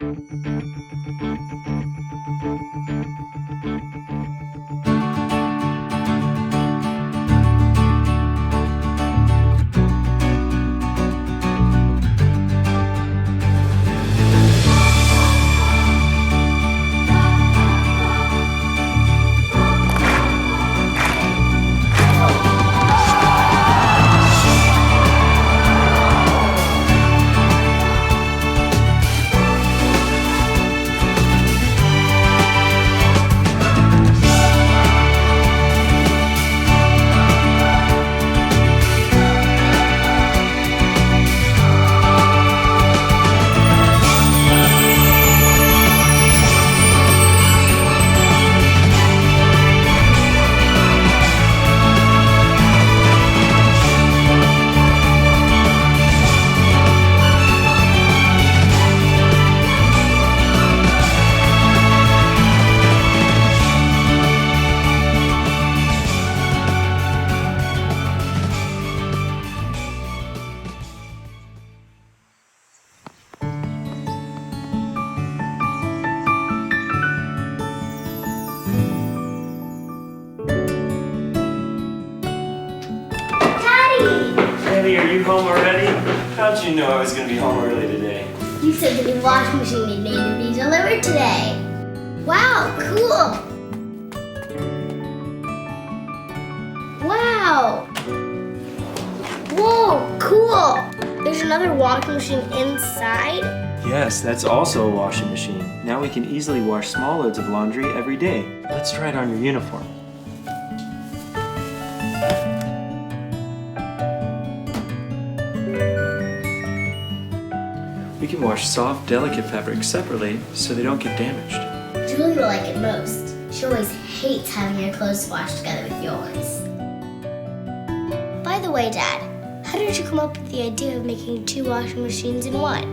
Are you home already? How'd you know I was going to be home early today? You said the new washing machine needed to be delivered today. Wow, cool. Wow. Whoa, cool. There's another washing machine inside? Yes, that's also a washing machine. Now we can easily wash small loads of laundry every day. Let's try it on your uniform. We can wash soft, delicate fabrics separately so they don't get damaged. Julie will like it most. She always hates having her clothes washed together with yours. By the way, Dad, how did you come up with the idea of making 2 washing machines in one?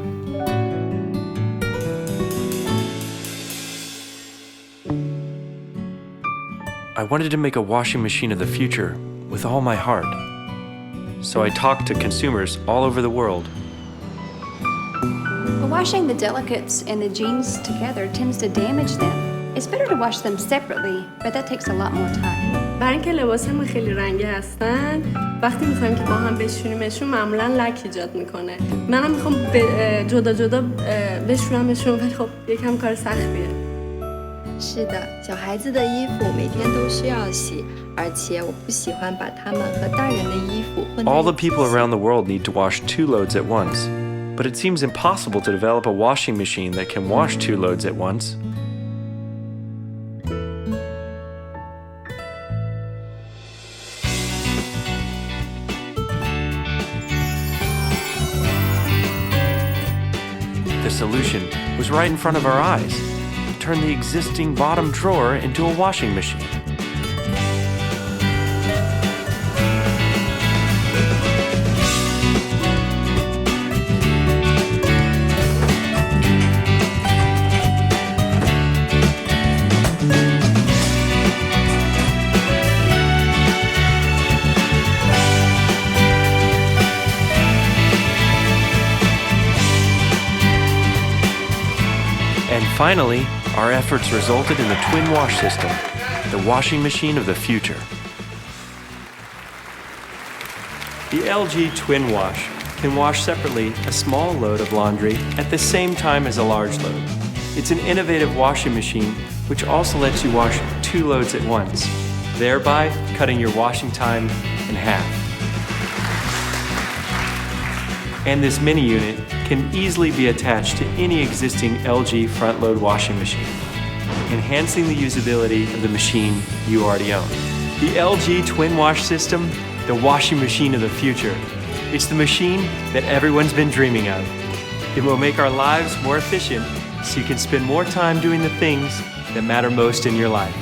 I wanted to make a washing machine of the future with all my heart. So I talked to consumers all over the world. Washing the delicates and the jeans together tends to damage them. It's better to wash them separately, but that takes a lot more time. برای اینکه لباسمون خیلی رنگی هستن وقتی میخوایم که با هم بشوریمشون معمولا لک ایجاد میکنه. منم میخوام جدا جدا بشورمشون ولی خب یکم کار سختیه. 是的，小孩子的衣服每天都需要洗，而且我不喜欢把它们和大人的衣服混在一起。 All the people around the world need to wash 2 loads at once. But it seems impossible to develop a washing machine that can wash 2 loads at once. The solution was right in front of our eyes. Turn the existing bottom drawer into a washing machine. And finally, our efforts resulted in the TWINWash system, the washing machine of the future. The LG TWINWash can wash separately a small load of laundry at the same time as a large load. It's an innovative washing machine which also lets you wash 2 loads at once, thereby cutting your washing time in half. And this mini unit can easily be attached to any existing LG front-load washing machine, enhancing the usability of the machine you already own. The LG TWINWash system, the washing machine of the future. It's the machine that everyone's been dreaming of. It will make our lives more efficient so you can spend more time doing the things that matter most in your life.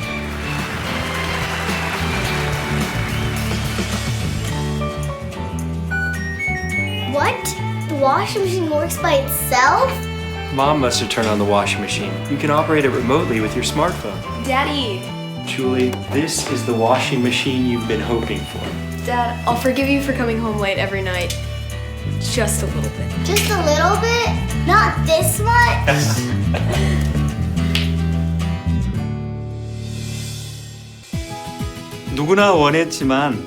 What? The washing machine works by itself? Mom must have turned on the washing machine. You can operate it remotely with your smartphone. Daddy! Julie, this is the washing machine you've been hoping for. Dad, I'll forgive you for coming home late every night. Just a little bit. Just a little bit? Not this much? 누구나 원했지만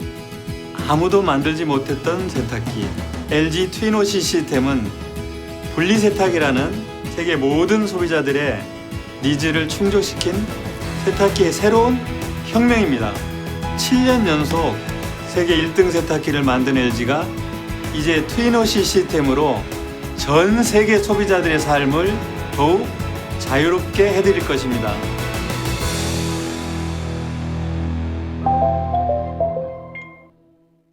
아무도 만들지 못했던 세탁기 LG 트윈워시 시스템은 분리세탁이라는 세계 모든 소비자들의 니즈를 충족시킨 세탁기의 새로운 혁명입니다. 7년 연속 세계 1등 세탁기를 만든 LG가 이제 트윈워시 시스템으로 전 세계 소비자들의 삶을 더욱 자유롭게 해드릴 것입니다.